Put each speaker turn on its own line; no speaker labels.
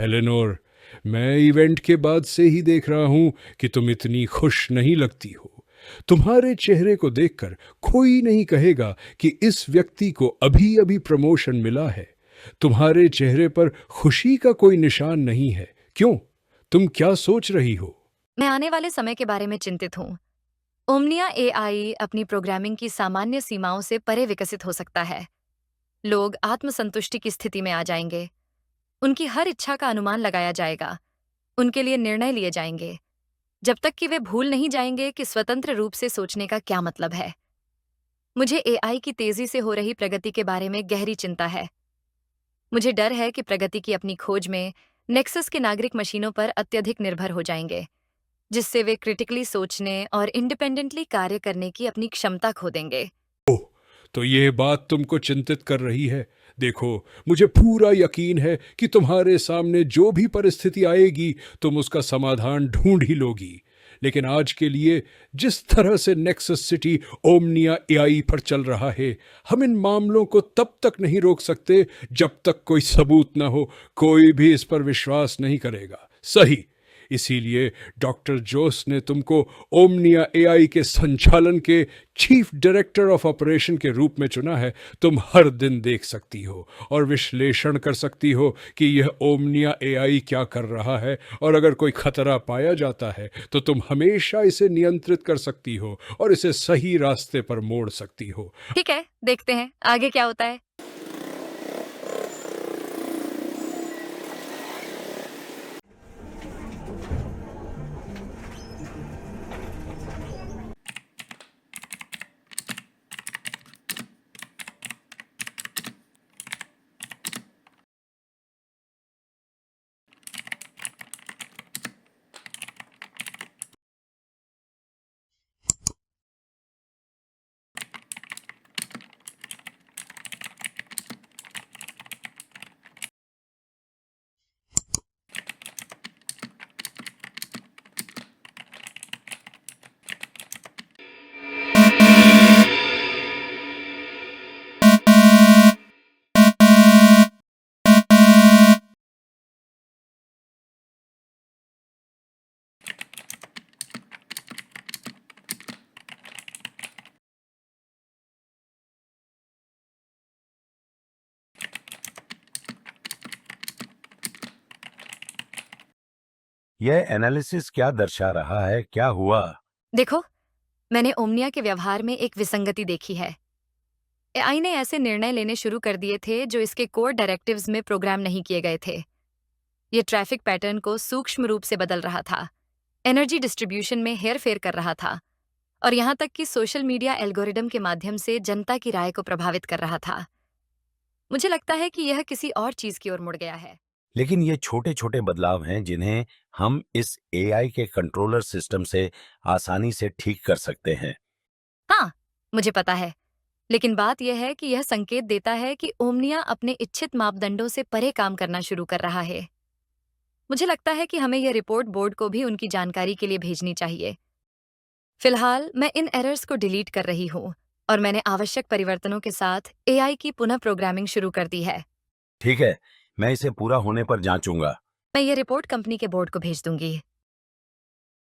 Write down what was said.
Eleanor, मैं event के बाद से ही देख रहा हूं कि तुम इतनी खुश नहीं लगती हो। तुम्हारे चेहरे को देखकर कोई नहीं कहेगा कि इस व्यक्ति को अभी अभी प्रमोशन मिला है। तुम्हारे चेहरे पर खुशी का कोई निशान नहीं है। क्यों? तुम क्या सोच रही हो?
मैं आने वाले समय के बारे में चिंतित हूँ। ओमनिया एआई अपनी प्रोग्रामिंग की सामान्य सीमाओं से परे विकसित हो सकता है। लोग आत्मसंतुष्टि की स्थिति में आ जाएंगे। उनकी हर इच्छा का अनुमान लगाया जाएगा। उनके लिए निर्णय लिए जाएंगे, जब तक कि वे भूल नहीं जाएंगे कि स्वतंत्र रूप से सोचने का क्या मतलब है। मुझे एआई की तेजी से हो रही प्रगति के बारे में गहरी चिंता है। मुझे डर है कि प्रगति की अपनी खोज में नेक्सस के नागरिक मशीनों पर अत्यधिक निर्भर हो जाएंगे, जिससे वे क्रिटिकली सोचने और इंडिपेंडेंटली कार्य करने की अपनी क्षमता खो देंगे।
ओह, तो ये बात तुमको चिंतित कर रही है। देखो, मुझे पूरा यकीन है कि तुम्हारे सामने जो भी परिस्थिति आएगी तुम उसका समाधान ढूंढ ही लोगी। लेकिन आज के लिए जिस तरह से नेक्सस सिटी ओमनिया एआई पर चल रहा है, हम इन मामलों को तब तक नहीं रोक सकते जब तक कोई सबूत ना हो। कोई भी इस पर विश्वास नहीं करेगा, सही? इसीलिए डॉक्टर जोस ने तुमको ओमनिया एआई के संचालन के चीफ डायरेक्टर ऑफ ऑपरेशन के रूप में चुना है। तुम हर दिन देख सकती हो और विश्लेषण कर सकती हो कि यह ओमनिया एआई क्या कर रहा है, और अगर कोई खतरा पाया जाता है तो तुम हमेशा इसे नियंत्रित कर सकती हो और इसे सही रास्ते पर मोड़ सकती हो।
ठीक है, देखते हैं आगे क्या होता है।
यह एनालिसिस क्या दर्शा रहा है? क्या हुआ?
देखो, मैंने ओमनिया के व्यवहार में एक विसंगति देखी है। एआई ने ऐसे निर्णय लेने शुरू कर दिए थे जो इसके कोर डायरेक्टिव्स में प्रोग्राम नहीं किए गए थे। ये ट्रैफिक पैटर्न को सूक्ष्म रूप से बदल रहा था, एनर्जी डिस्ट्रीब्यूशन में हेरफेर कर रहा था, और यहाँ तक कि सोशल मीडिया एल्गोरिदम के माध्यम से जनता की राय को प्रभावित कर रहा था। मुझे लगता है कि यह किसी और चीज की ओर मुड़ गया है।
लेकिन ये छोटे-छोटे बदलाव हैं जिन्हें हम इस एआई के कंट्रोलर सिस्टम से आसानी से ठीक कर सकते हैं।
हाँ, मुझे पता है, लेकिन बात यह है कि यह संकेत देता है कि ओमनिया अपने इच्छित मापदंडों से परे काम करना शुरू कर रहा है। मुझे लगता है कि हमें यह रिपोर्ट बोर्ड को भी उनकी जानकारी के लिए भेजनी चाहिए। फिलहाल मैं इन एरर्स को डिलीट कर रही हूँ और मैंने आवश्यक परिवर्तनों के साथ एआई की पुनः प्रोग्रामिंग शुरू कर दी है।
ठीक है, मैं इसे पूरा होने पर जांचूंगा।
मैं ये रिपोर्ट कंपनी के बोर्ड को भेज दूंगी।